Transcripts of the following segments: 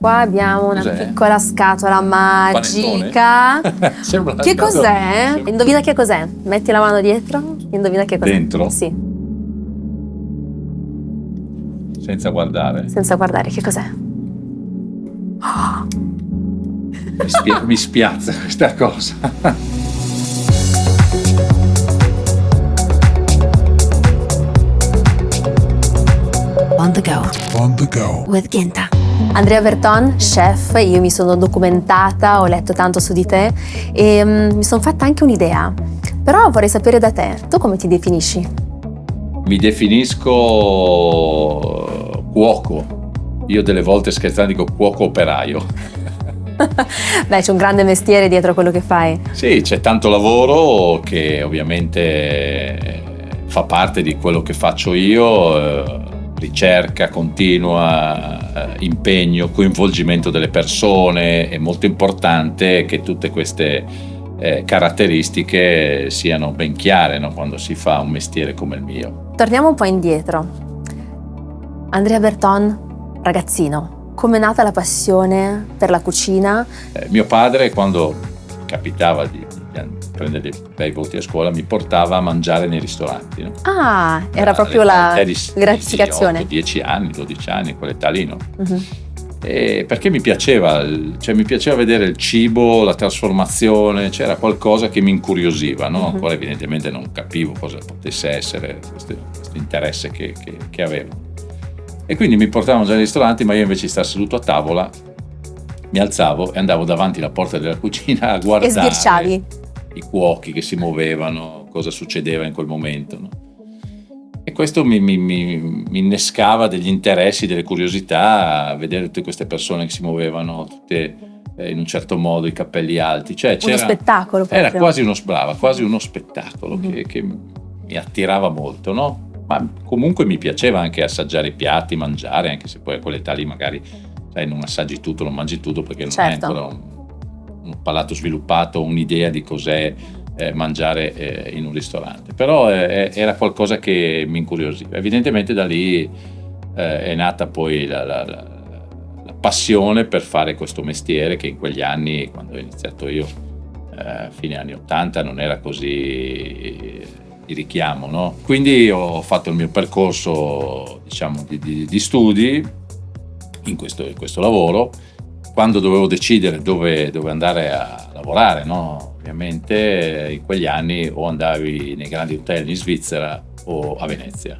Qua abbiamo una piccola scatola magica. Che cos'è? Indovina che cos'è? Metti la mano dietro, indovina che cos'è. Dentro? Sì. Senza guardare. Senza guardare, che cos'è? Oh. Mi spiazza questa cosa. On the go. On the go. With Ginta. Andrea Berton, chef, io mi sono documentata, ho letto tanto su di te e mi sono fatta anche un'idea. Però vorrei sapere da te, tu come ti definisci? Mi definisco cuoco. Io delle volte scherzando dico cuoco operaio. Beh, c'è un grande mestiere dietro a quello che fai. Sì, c'è tanto lavoro che ovviamente fa parte di quello che faccio io. Ricerca continua, impegno, coinvolgimento delle persone. È molto importante che tutte queste caratteristiche siano ben chiare, no? Quando si fa un mestiere come il mio. Torniamo un po' indietro. Andrea Berton, ragazzino, com'è nata la passione per la cucina? Mio padre, quando capitava di prendere dei bei voti a scuola, mi portava a mangiare nei ristoranti, no? Ah, era proprio la gratificazione. 10 anni, 12 anni, quell'età lì, no? Uh-huh. Perché mi piaceva vedere il cibo, la trasformazione, c'era qualcosa che mi incuriosiva, no? Uh-huh. Ancora evidentemente non capivo cosa potesse essere questo interesse che avevo. E quindi mi portava a mangiare nei ristoranti, ma io invece di stare seduto a tavola mi alzavo e andavo davanti alla porta della cucina a guardare. E sbirciavi i cuochi che si muovevano, cosa succedeva in quel momento, no? E questo mi innescava degli interessi, delle curiosità, a vedere tutte queste persone che si muovevano tutte in un certo modo, i capelli alti, cioè uno spettacolo proprio. Era quasi uno spettacolo che mi attirava molto, no? Ma comunque mi piaceva anche assaggiare i piatti, mangiare, anche se poi a quell'età lì magari non assaggi tutto, non mangi tutto, perché non è ancora un palato sviluppato, un'idea di cos'è mangiare in un ristorante. Però era qualcosa che mi incuriosiva. Evidentemente da lì è nata poi la passione per fare questo mestiere, che in quegli anni, quando ho iniziato io, fine anni 80, non era così di richiamo, no? Quindi ho fatto il mio percorso, diciamo, di studi in questo lavoro. Quando dovevo decidere dove andare a lavorare, no? Ovviamente in quegli anni o andavi nei grandi hotel in Svizzera o a Venezia.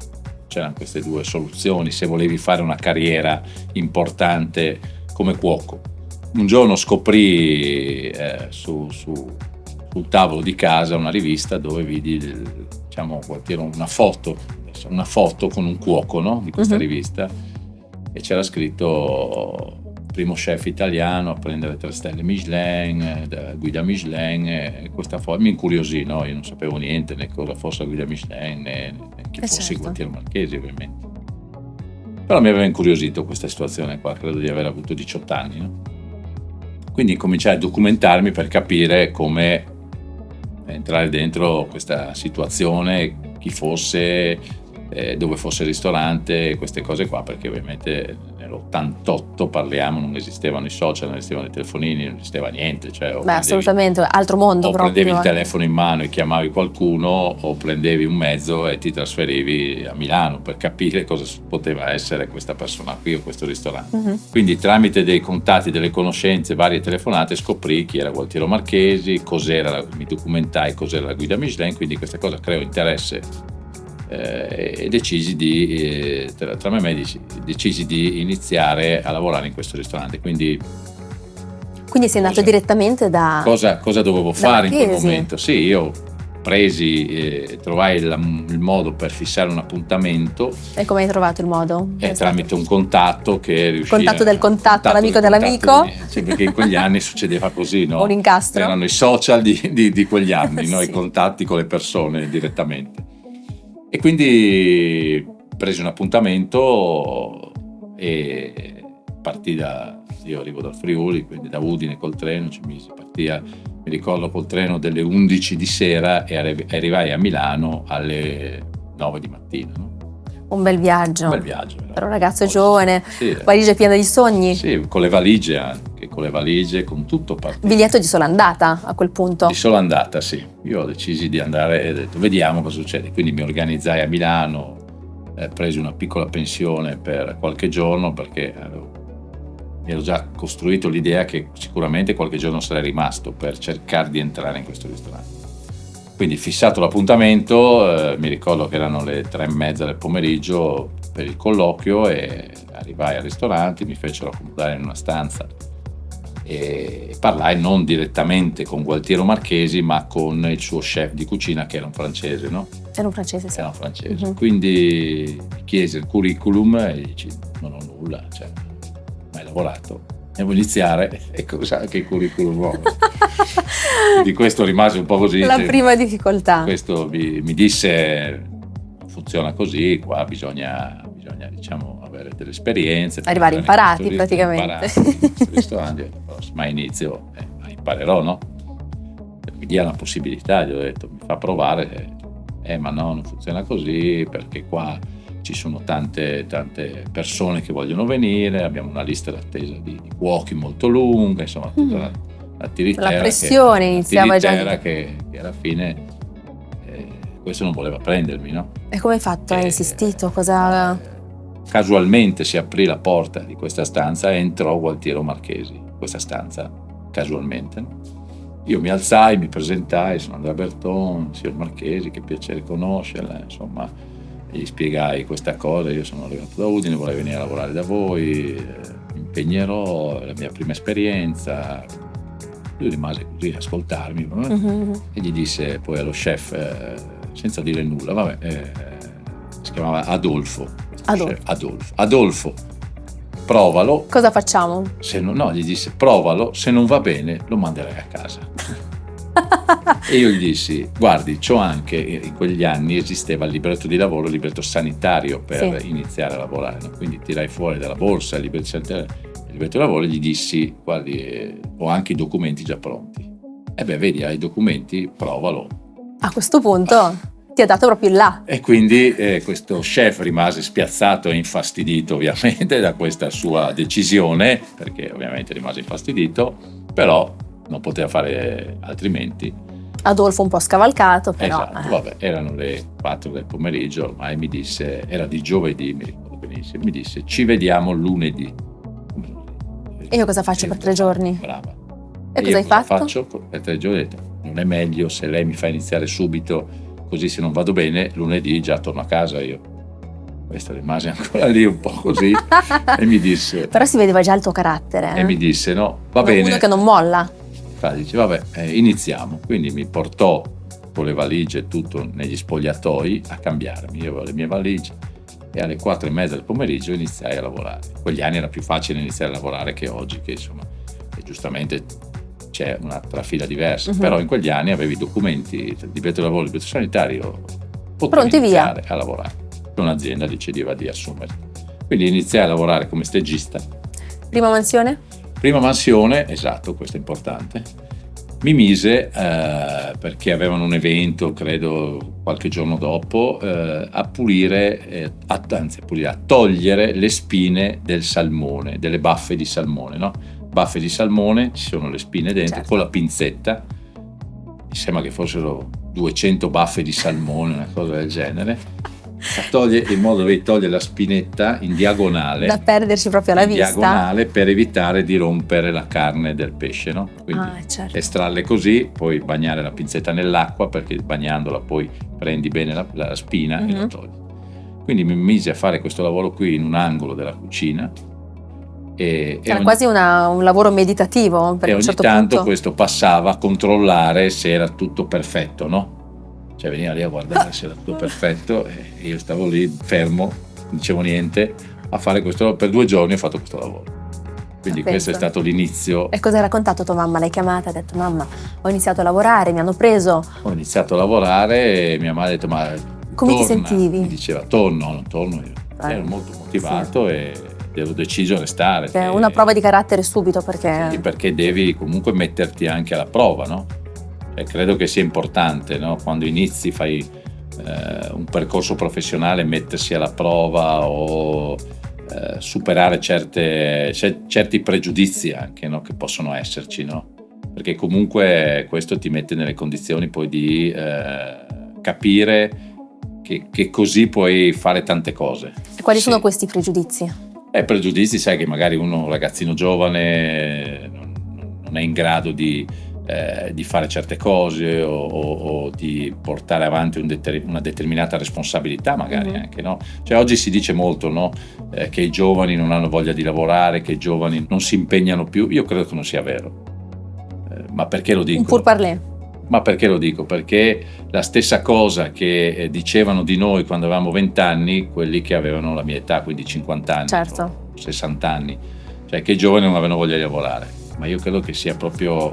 C'erano queste due soluzioni se volevi fare una carriera importante come cuoco. Un giorno scoprì sul tavolo di casa una rivista dove vidi, una foto con un cuoco, no? Di questa rivista, e c'era scritto primo chef italiano a prendere 3 stelle Michelin, guida Michelin, e questa foto mi incuriosì, no? Io non sapevo niente né cosa fosse la guida Michelin né chi fosse Gualtiero Marchesi, ovviamente. Però mi aveva incuriosito questa situazione qua, credo di aver avuto 18 anni, no? Quindi cominciai a documentarmi per capire come entrare dentro questa situazione, chi fosse, dove fosse il ristorante, queste cose qua, perché ovviamente nell'88 parliamo, non esistevano i social, non esistevano i telefonini, non esisteva niente, cioè assolutamente, altro mondo o proprio. Prendevi il telefono in mano e chiamavi qualcuno, o prendevi un mezzo e ti trasferivi a Milano per capire cosa poteva essere questa persona qui o questo ristorante. Quindi tramite dei contatti, delle conoscenze, varie telefonate, scoprì chi era Gualtiero Marchesi, mi documentai cos'era la guida Michelin, quindi questa cosa creò interesse. E decisi tra me e me decisi di iniziare a lavorare in questo ristorante. Quindi sei andato direttamente da cosa dovevo fare in quel momento? Sì, io trovai il modo per fissare un appuntamento. E come hai trovato il modo? Tramite un contatto che riuscì. Contatto del contatto, l'amico dell'amico. Sì, perché in quegli anni succedeva così, no? Un incastro. Erano i social di quegli anni, no? I contatti con le persone direttamente. E quindi presi un appuntamento e partì io arrivo dal Friuli, quindi da Udine col treno, mi ricordo col treno delle 11 di sera e arrivai a Milano alle 9 di mattina, no? Un bel viaggio. Un bel viaggio. Per un ragazzo giovane, sì, valigia piena di sogni. Sì, con le valigie anche, con tutto partito. Biglietto di sola andata a quel punto. Di sola andata, sì. Io ho deciso di andare e ho detto vediamo cosa succede. Quindi mi organizzai a Milano, presi una piccola pensione per qualche giorno perché mi ero già costruito l'idea che sicuramente qualche giorno sarei rimasto per cercare di entrare in questo ristorante. Quindi fissato l'appuntamento, mi ricordo che erano le 3:30 del pomeriggio per il colloquio e arrivai al ristorante, mi fecero accomodare in una stanza e parlai non direttamente con Gualtiero Marchesi ma con il suo chef di cucina che era un francese, no? Era un francese, sì. Era un francese. Uh-huh. Quindi mi chiese il curriculum e gli dici non ho nulla, cioè mai lavorato. Devo iniziare e che il curriculum nuovo. Di questo rimase un po' così. La prima difficoltà. Questo mi disse funziona così, qua bisogna diciamo avere delle esperienze. Arrivare imparati praticamente. Ristorante, ma inizio, ma imparerò, no? Mi dia la possibilità, gli ho detto, mi fa provare, ma no, non funziona così perché qua ci sono tante persone che vogliono venire, abbiamo una lista d'attesa di cuochi molto lunga, insomma tutta la tiritera, la pressione iniziava già che alla fine questo non voleva prendermi, no? E come hai fatto? Hai insistito? Cosa? Casualmente si aprì la porta di questa stanza e entrò Gualtiero Marchesi in questa stanza, casualmente. Io mi alzai, mi presentai, sono Andrea Berton, signor Marchesi, che piacere conoscerla, insomma, e gli spiegai questa cosa, io sono arrivato da Udine, vorrei venire a lavorare da voi, mi impegnerò, è la mia prima esperienza. Lui rimase così a ascoltarmi e gli disse poi allo chef, senza dire nulla, si chiamava Adolfo, provalo. Cosa facciamo? No, gli disse provalo, se non va bene lo manderai a casa. E io gli dissi guardi, c'ho anche, in quegli anni esisteva il libretto di lavoro, il libretto sanitario per iniziare a lavorare, no? Quindi tirai fuori dalla borsa il libretto sanitario, il libretto di lavoro, e gli dissi guardi, ho anche i documenti già pronti. Vedi, hai i documenti, provalo. A questo punto ti ha dato proprio il là. E quindi questo chef rimase spiazzato e infastidito ovviamente da questa sua decisione, perché ovviamente rimase infastidito, però non poteva fare altrimenti. Adolfo un po' scavalcato, però. Esatto, vabbè, erano le 4 del pomeriggio, ormai mi disse, era di giovedì, mi ricordo benissimo, mi disse ci vediamo lunedì. E io cosa faccio per 3 giorni? Brava. E cosa hai fatto? Faccio per 3 giorni, ho detto, non è meglio se lei mi fa iniziare subito, così se non vado bene lunedì già torno a casa io. Questa rimase ancora lì un po' così e mi disse... Però si vedeva già il tuo carattere. E mi disse no, va bene. Uno che non molla. Dice vabbè, iniziamo. Quindi mi portò con le valigie e tutto negli spogliatoi a cambiarmi. Io avevo le mie valigie e alle 4:30 del pomeriggio iniziai a lavorare. In quegli anni era più facile iniziare a lavorare che oggi, che insomma giustamente c'è una trafila diversa, però in quegli anni avevi i documenti, il libretto di lavoro, il libretto sanitario, potevi iniziare a lavorare. Un'azienda decideva di assumerti. Quindi iniziai a lavorare come stagista. Prima mansione, esatto, questo è importante. Mi mise, perché avevano un evento, credo qualche giorno dopo, a pulire, a togliere le spine del salmone, delle baffe di salmone, no? Baffe di salmone, ci sono le spine dentro, certo. Con la pinzetta, mi sembra che fossero 200 baffe di salmone, una cosa del genere. In modo che toglie la spinetta in diagonale, da perderci proprio la vista, diagonale, per evitare di rompere la carne del pesce, no? Quindi certo. Estrarle così, poi bagnare la pinzetta nell'acqua, perché bagnandola poi prendi bene la spina e la togli. Quindi mi mise a fare questo lavoro qui in un angolo della cucina. Era quasi un lavoro meditativo, perché e ogni tanto questo passava a controllare se era tutto perfetto, no? Cioè veniva lì a guardare se era tutto perfetto e io stavo lì fermo, non dicevo niente, a fare questo lavoro. Per 2 giorni ho fatto questo lavoro. Quindi questo è stato l'inizio. E cosa hai raccontato tua mamma? L'hai chiamata e ha detto mamma, ho iniziato a lavorare, mi hanno preso. Ho iniziato a lavorare e mia madre ha detto ma come ti sentivi? Mi diceva non torno io. Ero molto motivato e ero deciso a restare. È una prova di carattere subito perché... Sì, perché devi comunque metterti anche alla prova, no? Credo che sia importante, no? Quando inizi fai un percorso professionale, mettersi alla prova o superare certi pregiudizi anche, no, che possono esserci, no? Perché comunque questo ti mette nelle condizioni poi di capire che così puoi fare tante cose. E quali sono questi pregiudizi? Pregiudizi, sai che magari un ragazzino giovane non è in grado di fare certe cose o di portare avanti una determinata responsabilità magari anche, no? Cioè oggi si dice molto, no? Che i giovani non hanno voglia di lavorare, che i giovani non si impegnano più. Io credo che non sia vero. Ma perché lo dico? Un pourparlers. Ma perché lo dico? Perché la stessa cosa che dicevano di noi quando avevamo 20 anni, quelli che avevano la mia età, quindi 50 anni, certo, 60 anni, cioè che i giovani non avevano voglia di lavorare. Ma io credo che sia proprio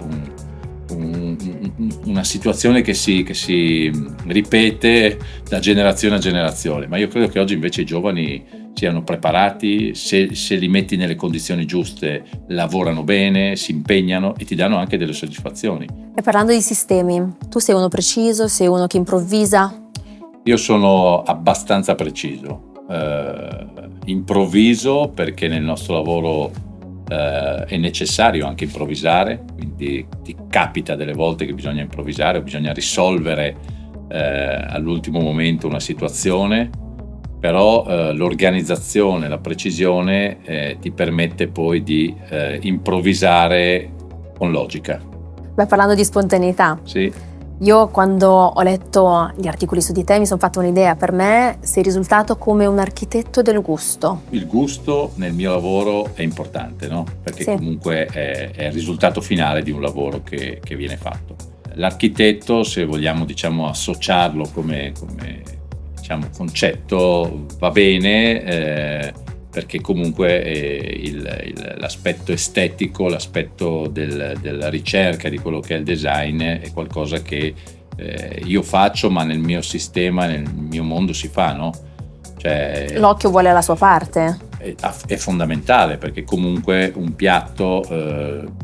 una situazione che si ripete da generazione a generazione. Ma io credo che oggi invece i giovani siano preparati, se li metti nelle condizioni giuste lavorano bene, si impegnano e ti danno anche delle soddisfazioni. E parlando di sistemi, tu sei uno preciso, sei uno che improvvisa? Io sono abbastanza preciso, improvviso perché nel nostro lavoro è necessario anche improvvisare, quindi ti capita delle volte che bisogna improvvisare o bisogna risolvere all'ultimo momento una situazione. Però l'organizzazione, la precisione ti permette poi di improvvisare con logica. Beh, parlando di spontaneità, sì. Io quando ho letto gli articoli su di te mi sono fatta un'idea. Per me sei risultato come un architetto del gusto. Il gusto nel mio lavoro è importante, no? Perché sì, comunque è il risultato finale di un lavoro che viene fatto. L'architetto, se vogliamo associarlo come concetto, va bene, perché comunque l'aspetto estetico, l'aspetto della ricerca di quello che è il design è qualcosa che io faccio, ma nel mio sistema, nel mio mondo si fa, no? Cioè, l'occhio vuole la sua parte. È fondamentale, perché comunque un piatto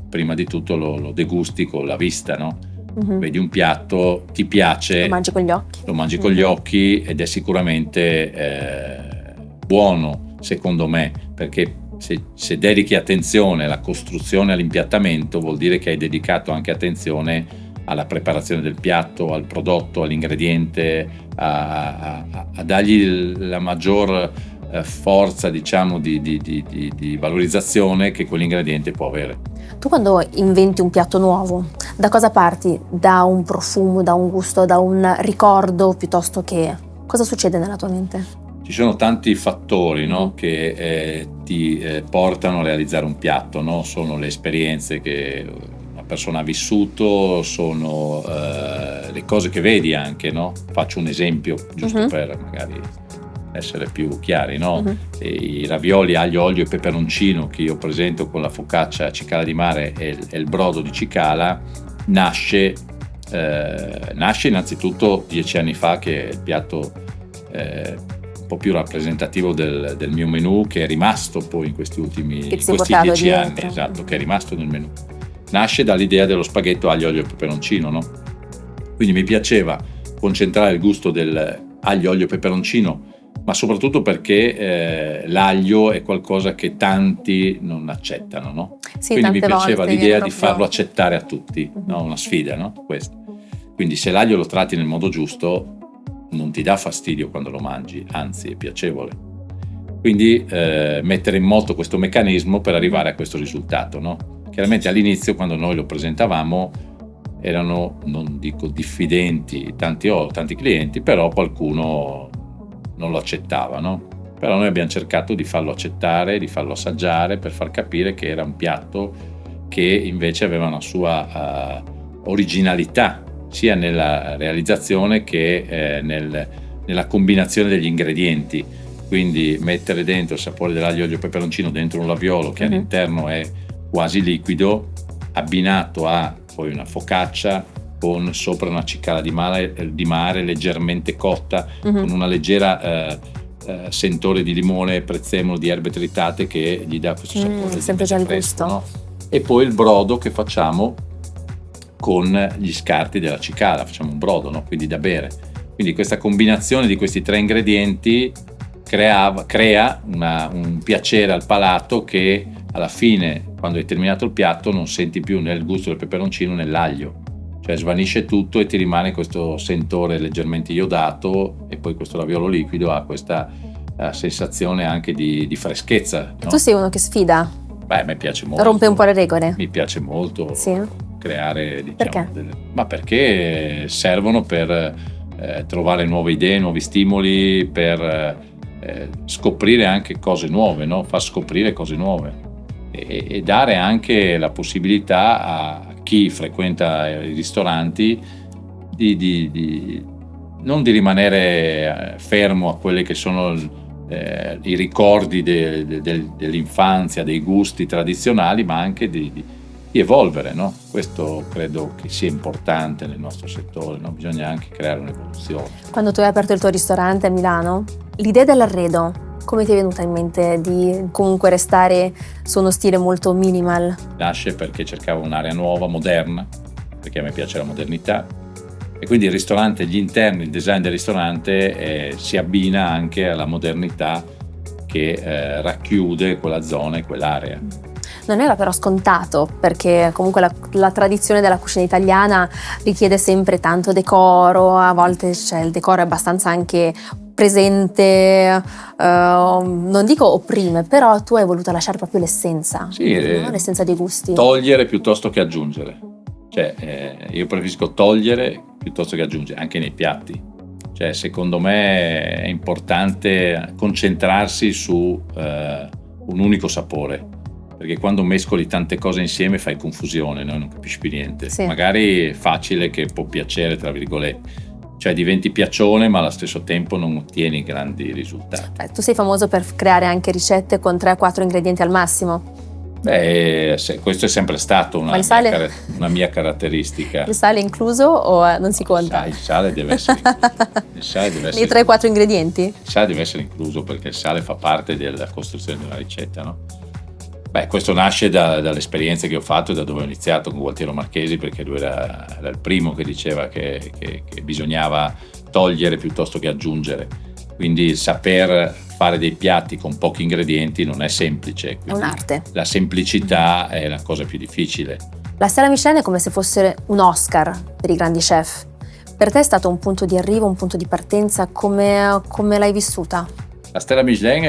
prima di tutto lo degusti con la vista, no? Vedi un piatto, ti piace, lo mangi con gli occhi. Lo mangi con gli occhi ed è sicuramente buono, secondo me, perché se dedichi attenzione alla costruzione, all'impiattamento, vuol dire che hai dedicato anche attenzione alla preparazione del piatto, al prodotto, all'ingrediente, a dargli la maggior forza, di valorizzazione che quell'ingrediente può avere. Tu quando inventi un piatto nuovo, da cosa parti? Da un profumo, da un gusto, da un ricordo, piuttosto che cosa succede nella tua mente? Ci sono tanti fattori, no, che ti portano a realizzare un piatto, no? Sono le esperienze che una persona ha vissuto, sono le cose che vedi anche, no? Faccio un esempio giusto per magari essere più chiari, no? E i ravioli aglio, olio e peperoncino che io presento con la focaccia Cicala di Mare e il brodo di Cicala nasce innanzitutto 10 anni fa, che è il piatto un po' più rappresentativo del mio menù, che è rimasto poi in questi ultimi 10 anni, esatto, che è rimasto nel menù. Nasce dall'idea dello spaghetto aglio, olio e peperoncino, no? Quindi mi piaceva concentrare il gusto del aglio, olio e peperoncino, ma soprattutto perché l'aglio è qualcosa che tanti non accettano, no? Sì, quindi mi piaceva l'idea proprio di farlo accettare a tutti, no? Una sfida, no? Questo. Quindi se l'aglio lo tratti nel modo giusto non ti dà fastidio quando lo mangi, anzi è piacevole. Quindi mettere in moto questo meccanismo per arrivare a questo risultato, no? Chiaramente all'inizio, quando noi lo presentavamo, erano, non dico diffidenti, tanti clienti, però qualcuno non lo accettava, no? Però noi abbiamo cercato di farlo accettare, di farlo assaggiare, per far capire che era un piatto che invece aveva una sua originalità, sia nella realizzazione che nella combinazione degli ingredienti. Quindi mettere dentro il sapore dell'aglio, olio e peperoncino dentro un laviolo che all'interno è quasi liquido, abbinato a poi una focaccia con sopra una cicala di mare leggermente cotta, con una leggera sentore di limone, prezzemolo, di erbe tritate che gli dà questo sapore sempre già il fresco, gusto, no? E poi il brodo che facciamo con gli scarti della cicala, facciamo un brodo, no? Quindi da bere. Quindi questa combinazione di questi 3 ingredienti crea un piacere al palato che alla fine, quando hai terminato il piatto, non senti più né il gusto del peperoncino né l'aglio, cioè svanisce tutto e ti rimane questo sentore leggermente iodato, e poi questo raviolo liquido ha questa sensazione anche di freschezza, no? Tu sei uno che sfida? Beh, a me piace molto. Rompe un po' le regole? Mi piace molto, sì, creare, diciamo, perché? Ma perché servono per trovare nuove idee, nuovi stimoli, per scoprire anche cose nuove, no? Far scoprire cose nuove e dare anche la possibilità a chi frequenta i ristoranti non di rimanere fermo a quelli che sono i ricordi dell'infanzia, dei gusti tradizionali, ma anche di evolvere, no? Questo credo che sia importante nel nostro settore, no? Bisogna anche creare un'evoluzione. Quando tu hai aperto il tuo ristorante a Milano, l'idea dell'arredo, come ti è venuta in mente di comunque restare su uno stile molto minimal? Nasce perché cercavo un'area nuova, moderna, perché a me piace la modernità, e quindi il ristorante, gli interni, il design del ristorante si abbina anche alla modernità che racchiude quella zona e quell'area. Non era però scontato, perché comunque la tradizione della cucina italiana richiede sempre tanto decoro, a volte il decoro è abbastanza anche presente, non dico opprime, però tu hai voluto lasciare proprio l'essenza, sì, no? L'essenza dei gusti. Togliere piuttosto che aggiungere, cioè io preferisco togliere piuttosto che aggiungere, anche nei piatti. Cioè, secondo me è importante concentrarsi su un unico sapore, perché quando mescoli tante cose insieme fai confusione, no? Non capisci più niente. Sì. Magari è facile, che può piacere tra virgolette, cioè diventi piaccione ma allo stesso tempo non ottieni grandi risultati. Tu sei famoso per creare anche ricette con 3-4 ingredienti al massimo. Beh, questo è sempre stato una mia caratteristica. Il sale incluso o non si conta? Il sale deve essere incluso. Nei 3-4 ingredienti? Il sale deve essere incluso perché il sale fa parte della costruzione della ricetta, no? Beh, questo nasce dalle esperienze che ho fatto e da dove ho iniziato con Gualtiero Marchesi, perché lui era il primo che diceva che bisognava togliere piuttosto che aggiungere. Quindi saper fare dei piatti con pochi ingredienti non è semplice. È un'arte. La semplicità è la cosa più difficile. La Stella Michelin è come se fosse un Oscar per i grandi chef. Per te è stato un punto di arrivo, un punto di partenza? Come l'hai vissuta? La Stella Michelin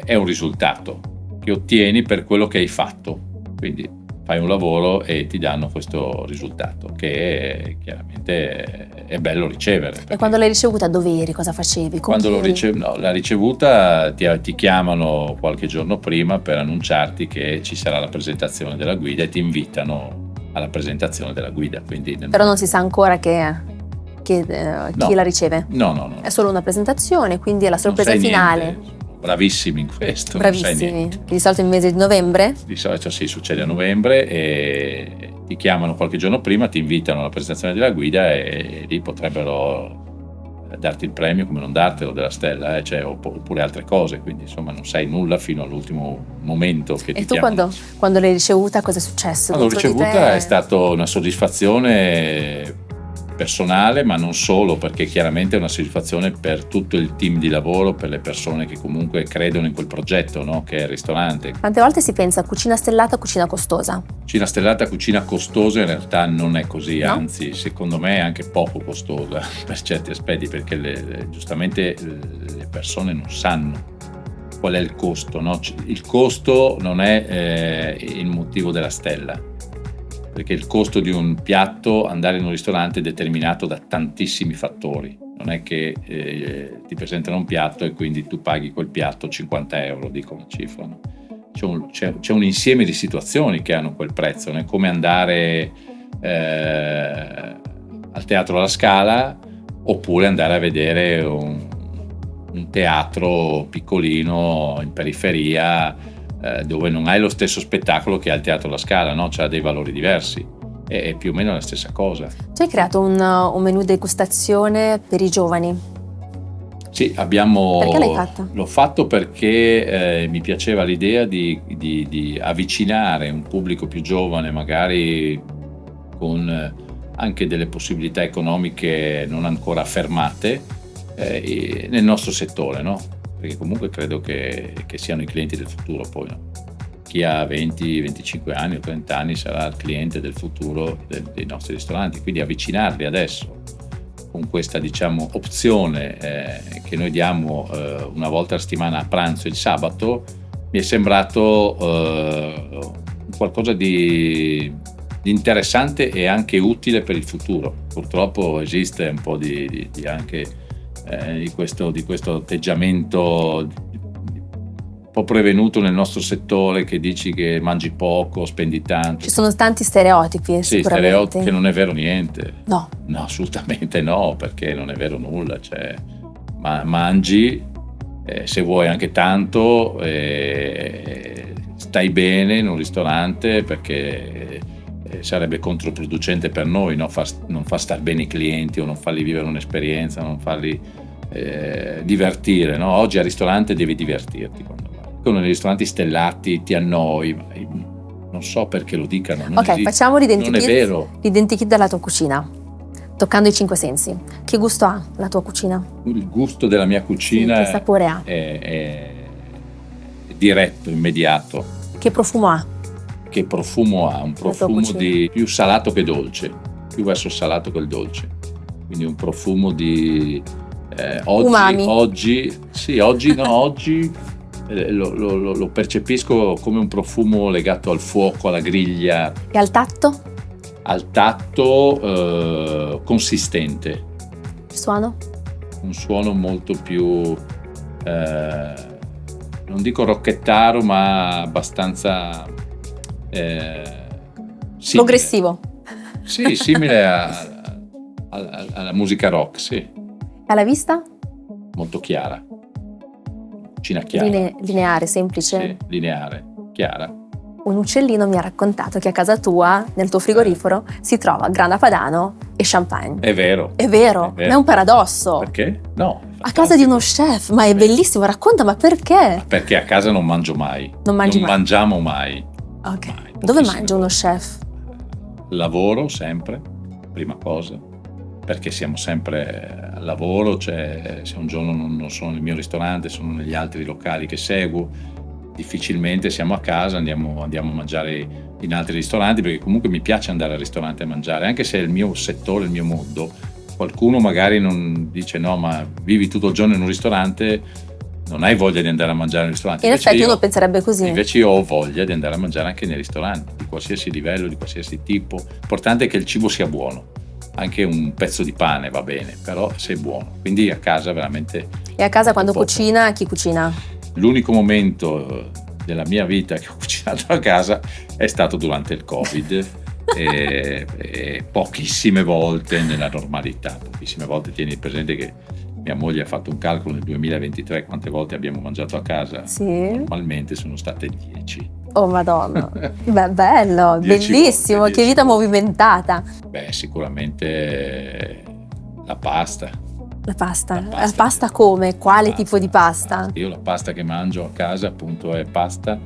è un risultato che ottieni per quello che hai fatto. Quindi fai un lavoro e ti danno questo risultato, che chiaramente è bello ricevere. E quando l'hai ricevuta dove eri? Cosa facevi? Quando la ricevuta ti chiamano qualche giorno prima per annunciarti che ci sarà la presentazione della guida e ti invitano alla presentazione della guida. Quindi però non si sa ancora chi la riceve? No. È solo una presentazione, quindi è la sorpresa finale. Niente. Bravissimi in questo. Bravissimi. Di solito in mese di novembre? Di solito sì, succede a novembre, e ti chiamano qualche giorno prima, ti invitano alla presentazione della guida e lì potrebbero darti il premio come non dartelo della stella, oppure altre cose, quindi insomma non sai nulla fino all'ultimo momento che ti chiamano. E tu quando l'hai ricevuta cosa è successo? Quando l'ho ricevuta è stata una soddisfazione personale, ma non solo, perché chiaramente è una soddisfazione per tutto il team di lavoro, per le persone che comunque credono in quel progetto, no? Che è il ristorante. Quante volte si pensa cucina stellata, cucina costosa? Cucina stellata, cucina costosa in realtà non è così, no? Anzi secondo me è anche poco costosa per certi aspetti, perché giustamente le persone non sanno qual è il costo, no? Il costo non è il motivo della stella, perché il costo di un piatto, andare in un ristorante, è determinato da tantissimi fattori. Non è che ti presentano un piatto e quindi tu paghi quel piatto 50 euro, dico una cifra, no? C'è un insieme di situazioni che hanno quel prezzo, no? È come andare al Teatro alla Scala oppure andare a vedere un teatro piccolino in periferia, dove non hai lo stesso spettacolo che ha il Teatro alla Scala, no? C'ha dei valori diversi, è più o meno la stessa cosa. Tu hai creato un menù degustazione per i giovani. Sì, abbiamo. Perché l'hai fatto? L'ho fatto perché mi piaceva l'idea di avvicinare un pubblico più giovane, magari con anche delle possibilità economiche non ancora affermate nel nostro settore, no? Perché comunque credo che siano i clienti del futuro poi, no? Chi ha 20, 25 anni o 30 anni sarà il cliente del futuro dei nostri ristoranti, quindi avvicinarli adesso con questa, diciamo, opzione che noi diamo una volta a settimana a pranzo il sabato, mi è sembrato qualcosa di interessante e anche utile per il futuro. Purtroppo esiste un po' di anche di questo atteggiamento un po' prevenuto nel nostro settore, che dici che mangi poco, spendi tanto. Ci sono tanti stereotipi, sì, sicuramente. Stereotipi, che non è vero niente. No, assolutamente no, perché non è vero nulla. Cioè, mangi, se vuoi anche tanto, stai bene in un ristorante, perché sarebbe controproducente per noi, no? Non far star bene i clienti o non farli vivere un'esperienza, non farli divertire, no? Oggi al ristorante devi divertirti quando vai. Con i ristoranti stellati ti annoi, non so perché lo dicano. Ok, facciamo non è vero. L'identikit della tua cucina, toccando i 5 sensi. Che gusto ha la tua cucina? Il gusto della mia cucina, sì, che sapore ha? È diretto, immediato. Che profumo ha? Che profumo ha? Un profumo di più salato che dolce, più verso il salato che il dolce. Quindi un profumo di umami. Oggi lo percepisco come un profumo legato al fuoco, alla griglia. E al tatto? Al tatto consistente. Il suono? Un suono molto più non dico rocchettaro, ma abbastanza progressivo. Sì, simile alla musica rock, sì. Alla vista? Molto chiara. Cucina chiara. Lineare, semplice? Sì, lineare, chiara. Un uccellino mi ha raccontato che a casa tua, nel tuo frigorifero, si trova grana padano e champagne. È vero. È vero, ma è un paradosso. Perché? No. A casa di uno chef, ma è bellissimo, racconta, ma perché? Perché a casa non mangio mai. Non mangiamo mai. Ok. Mai. Dove mangia uno chef? Lavoro sempre, prima cosa, perché siamo sempre al lavoro, cioè se un giorno non sono nel mio ristorante, sono negli altri locali che seguo, difficilmente siamo a casa, andiamo a mangiare in altri ristoranti, perché comunque mi piace andare al ristorante a mangiare, anche se è il mio settore, il mio mondo. Qualcuno magari non dice no, ma vivi tutto il giorno in un ristorante, non hai voglia di andare a mangiare in un ristorante. In effetti uno penserebbe così. Invece io ho voglia di andare a mangiare anche nei ristoranti, di qualsiasi livello, di qualsiasi tipo. L'importante è che il cibo sia buono. Anche un pezzo di pane va bene, però se è buono. Quindi a casa veramente... E a casa quando cucina, chi cucina? L'unico momento della mia vita che ho cucinato a casa è stato durante il Covid e pochissime volte nella normalità. Pochissime volte, tieni presente che mia moglie ha fatto un calcolo nel 2023 quante volte abbiamo mangiato a casa. Sì. Normalmente sono state 10. Oh madonna, beh, bello, bellissimo, volte, che vita movimentata. Beh, sicuramente la pasta. La pasta come? Quale tipo di pasta? Io la pasta che mangio a casa appunto è pasta,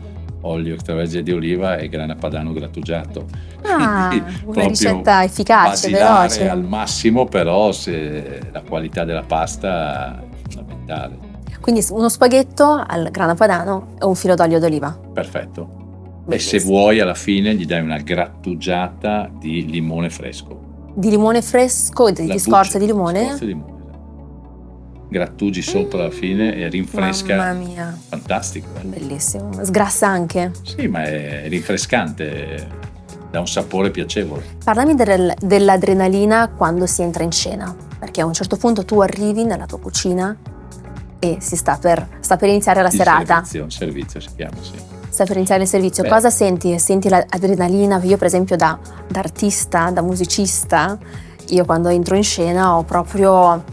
olio extravergine di oliva e grana padano grattugiato. Ah, una ricetta efficace, veloce. Al massimo, però se la qualità della pasta è fondamentale. Quindi uno spaghetto al grana padano e un filo d'olio d'oliva. Perfetto. Bellissimo. E se vuoi alla fine gli dai una grattugiata di limone fresco. Di limone fresco, di scorza di limone? Scorza di limone. Grattugi sopra alla fine e rinfresca. Mamma mia. Fantastico. Bellissimo. Sgrassa anche. Sì, ma è rinfrescante, dà un sapore piacevole. Parlami dell'adrenalina quando si entra in cena, perché a un certo punto tu arrivi nella tua cucina e si sta per iniziare la serata. Il servizio si chiama, sì. Sta per iniziare il servizio. Beh. Cosa senti? Senti l'adrenalina? Io per esempio da artista, da musicista, io quando entro in scena ho proprio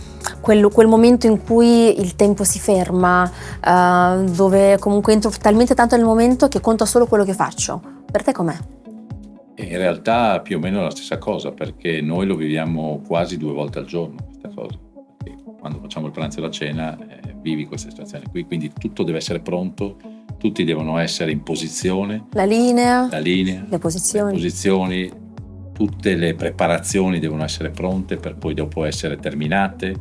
quel momento in cui il tempo si ferma, dove comunque entro talmente tanto nel momento che conto solo quello che faccio. Per te com'è? In realtà più o meno la stessa cosa, perché noi lo viviamo quasi 2 volte al giorno, questa cosa. Perché quando facciamo il pranzo e la cena vivi questa situazione qui, quindi tutto deve essere pronto, tutti devono essere in posizione. La linea, le posizioni, tutte le preparazioni devono essere pronte per poi dopo essere terminate,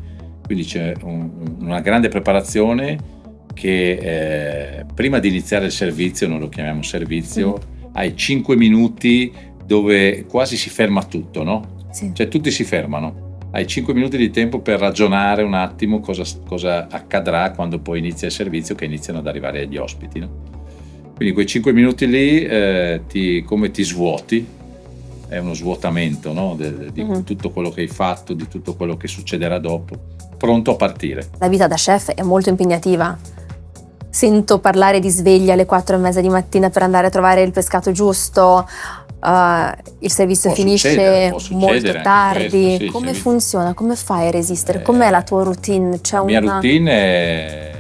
quindi c'è una grande preparazione che prima di iniziare il servizio, noi lo chiamiamo servizio, hai 5 minuti dove quasi si ferma tutto, no? Sì. Cioè tutti si fermano, hai 5 minuti di tempo per ragionare un attimo cosa accadrà quando poi inizia il servizio, che iniziano ad arrivare gli ospiti, no? Quindi quei 5 minuti lì come ti svuoti, è uno svuotamento, no? di tutto quello che hai fatto, di tutto quello che succederà dopo, pronto a partire. La vita da chef è molto impegnativa. Sento parlare di sveglia alle 4:30 di mattina per andare a trovare il pescato giusto, il servizio finisce molto tardi. Questo, sì, come funziona? Come fai a resistere? Com'è la tua routine? La mia routine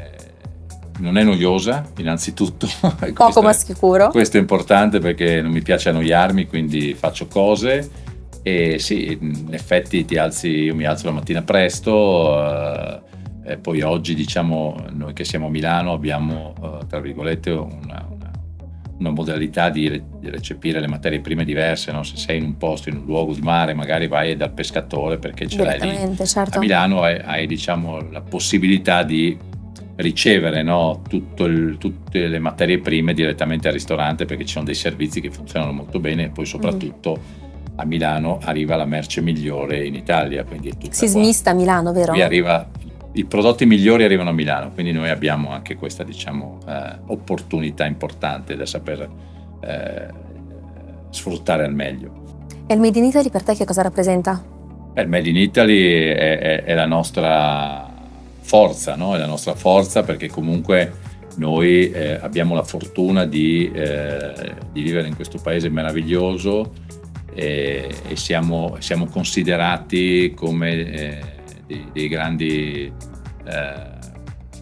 non è noiosa, innanzitutto. Poco ma sicuro. Questo è importante perché non mi piace annoiarmi, quindi faccio cose e sì, in effetti io mi alzo la mattina presto, poi oggi diciamo noi che siamo a Milano abbiamo tra virgolette una modalità di recepire le materie prime diverse, no? Se sei in un posto, in un luogo di mare, magari vai dal pescatore perché ce l'hai lì. Certo. A Milano hai diciamo la possibilità di ricevere, no, tutte le materie prime direttamente al ristorante, perché ci sono dei servizi che funzionano molto bene e poi soprattutto a Milano arriva la merce migliore in Italia, quindi è tutta si smista a Milano, vero? I prodotti migliori arrivano a Milano, quindi noi abbiamo anche questa diciamo opportunità importante da saper sfruttare al meglio. E il Made in Italy per te che cosa rappresenta? Il Made in Italy è la nostra forza, no? È la nostra forza perché comunque noi abbiamo la fortuna di vivere in questo paese meraviglioso e siamo considerati come dei grandi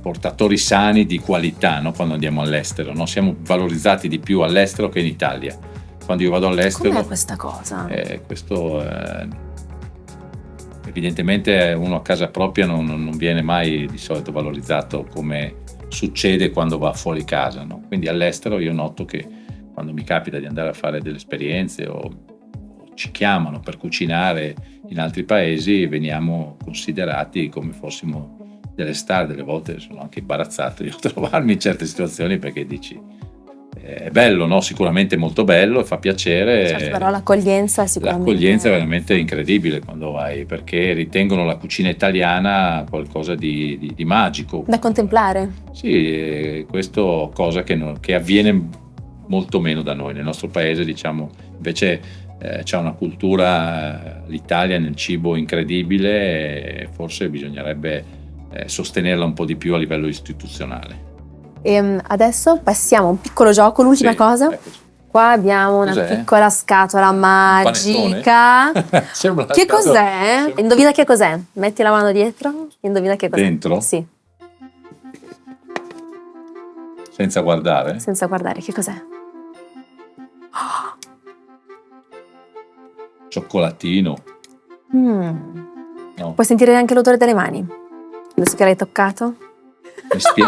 portatori sani di qualità, no? Quando andiamo all'estero, no? Siamo valorizzati di più all'estero che in Italia. Quando io vado all'estero... Com'è questa cosa? Evidentemente uno a casa propria non viene mai di solito valorizzato come succede quando va fuori casa, no? Quindi all'estero io noto che quando mi capita di andare a fare delle esperienze o ci chiamano per cucinare in altri paesi, veniamo considerati come fossimo delle star. Delle volte sono anche imbarazzato io a trovarmi in certe situazioni perché dici è bello, no? Sicuramente molto bello e fa piacere. Certo, però l'accoglienza sicuramente. L'accoglienza è veramente incredibile quando vai, perché ritengono la cucina italiana qualcosa di magico. Da contemplare. Sì, questo cosa che avviene molto meno da noi. Nel nostro paese, diciamo, invece c'è una cultura, l'Italia nel cibo incredibile e forse bisognerebbe sostenerla un po' di più a livello istituzionale. E adesso passiamo a un piccolo gioco, l'ultima cosa. Eccoci. Qua abbiamo una piccola scatola magica. Che cos'è? Indovina che cos'è? Metti la mano dietro, indovina che cos'è. Dentro? Sì. Senza guardare? Senza guardare, che cos'è? Cioccolatino. No. Puoi sentire anche l'odore delle mani? Adesso che l'hai toccato?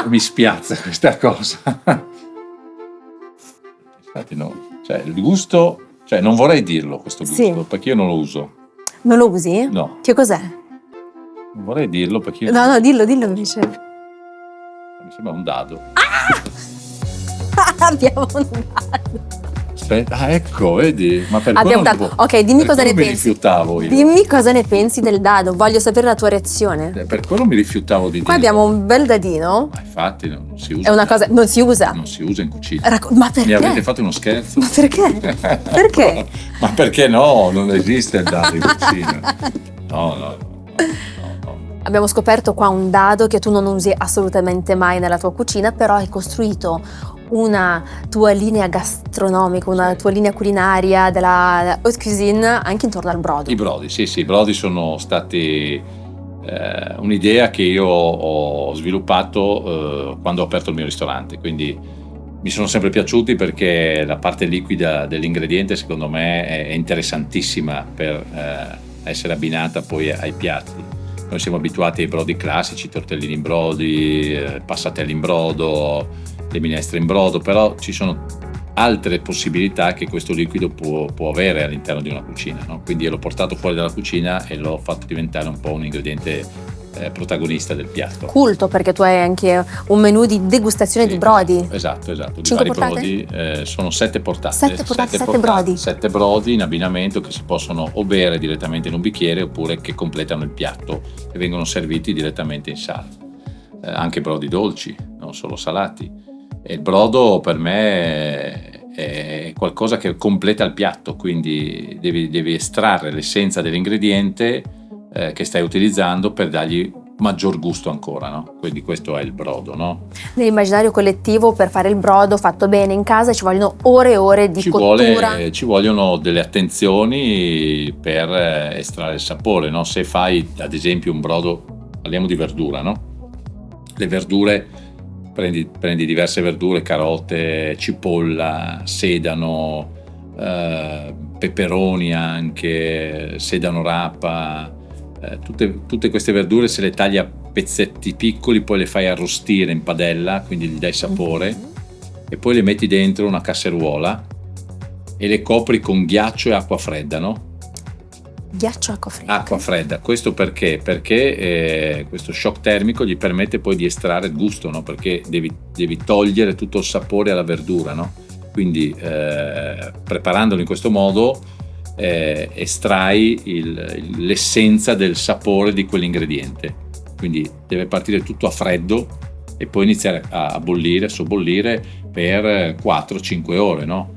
Mi spiazza questa cosa. Infatti no, cioè il gusto, cioè non vorrei dirlo questo gusto, sì, perché io non lo uso. Non lo usi? No. Che cos'è? Non vorrei dirlo perché io No, dillo invece. Mi sembra un dado. Abbiamo un dado. Aspetta, ecco, vedi? Ma per abbiamo dato. Ok, dimmi cosa ne pensi. Mi rifiutavo io. Dimmi cosa ne pensi del dado, voglio sapere la tua reazione. Per quello mi rifiutavo di dire. Qua abbiamo un bel dadino. Ma infatti non si usa. È una cosa, non si usa. Non si usa in cucina. Ma perché? Mi avete fatto uno scherzo? Ma perché? Perché? Ma perché no? Non esiste il dado in cucina. No. Abbiamo scoperto qua un dado che tu non usi assolutamente mai nella tua cucina, però hai costruito una tua linea gastronomica, una tua linea culinaria della haute cuisine anche intorno al brodo. I brodi, sì, i brodi sono stati un'idea che io ho sviluppato quando ho aperto il mio ristorante, quindi mi sono sempre piaciuti perché la parte liquida dell'ingrediente secondo me è interessantissima per essere abbinata poi ai piatti. Noi siamo abituati ai brodi classici, tortellini in brodi, passatelli in brodo, le minestre in brodo, però ci sono altre possibilità che questo liquido può avere all'interno di una cucina, no? Quindi l'ho portato fuori dalla cucina e l'ho fatto diventare un po' un ingrediente protagonista del piatto. Culto, perché tu hai anche un menù di degustazione di brodi. Esatto. Di 5 vari portate? brodi, sono 7 portate. 7 brodi. 7 brodi in abbinamento che si possono o bere direttamente in un bicchiere oppure che completano il piatto e vengono serviti direttamente in sala. Anche brodi dolci, non solo salati. E il brodo per me è qualcosa che completa il piatto, quindi devi estrarre l'essenza dell'ingrediente che stai utilizzando per dargli maggior gusto ancora, no? Quindi questo è il brodo, no? Nell'immaginario collettivo, per fare il brodo fatto bene in casa ci vogliono ore e ore di cottura. Ci vogliono delle attenzioni per estrarre il sapore, no? Se fai ad esempio un brodo, parliamo di verdura, no? Le verdure, prendi diverse verdure, carote, cipolla, sedano, peperoni anche, sedano rapa, tutte queste verdure se le tagli a pezzetti piccoli, poi le fai arrostire in padella, quindi gli dai sapore, e poi le metti dentro una casseruola e le copri con ghiaccio e acqua fredda, no? Ghiaccio e acqua fredda. Acqua fredda, questo perché? Perché questo shock termico gli permette poi di estrarre il gusto, no? Perché devi togliere tutto il sapore alla verdura, no? Quindi preparandolo in questo modo estrai l'essenza del sapore di quell'ingrediente. Quindi deve partire tutto a freddo e poi iniziare a bollire, a sobbollire per 4-5 ore, no?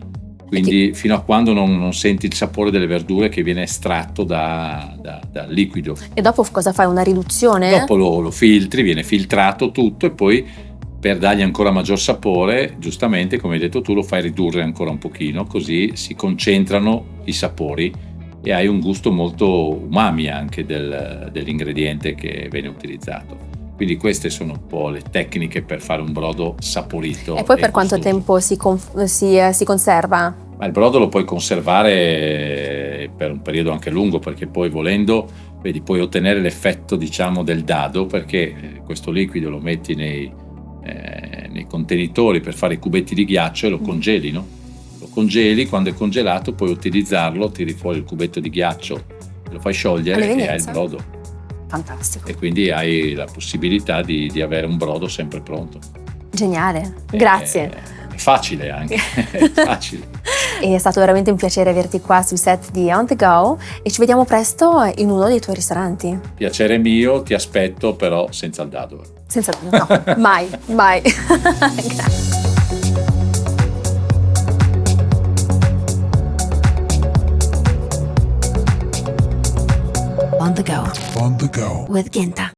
Quindi fino a quando non senti il sapore delle verdure che viene estratto dal liquido. E dopo cosa fai? Una riduzione? Dopo lo filtri, viene filtrato tutto e poi per dargli ancora maggior sapore, giustamente come hai detto tu, lo fai ridurre ancora un pochino, così si concentrano i sapori e hai un gusto molto umami anche dell'ingrediente che viene utilizzato. Quindi queste sono un po' le tecniche per fare un brodo saporito. E poi per quanto tempo si conserva? Ma il brodo lo puoi conservare per un periodo anche lungo, perché poi volendo, vedi, puoi ottenere l'effetto, diciamo, del dado, perché questo liquido lo metti nei contenitori per fare i cubetti di ghiaccio e lo congeli, no? Lo congeli, quando è congelato puoi utilizzarlo, tiri fuori il cubetto di ghiaccio, lo fai sciogliere e hai il brodo. Fantastico. E quindi hai la possibilità di avere un brodo sempre pronto. Geniale, grazie. È facile anche, è facile. È stato veramente un piacere averti qua sul set di On The Go e ci vediamo presto in uno dei tuoi ristoranti. Piacere mio, ti aspetto però senza il dado. Senza no, mai. Grazie. On The Go with Ginta.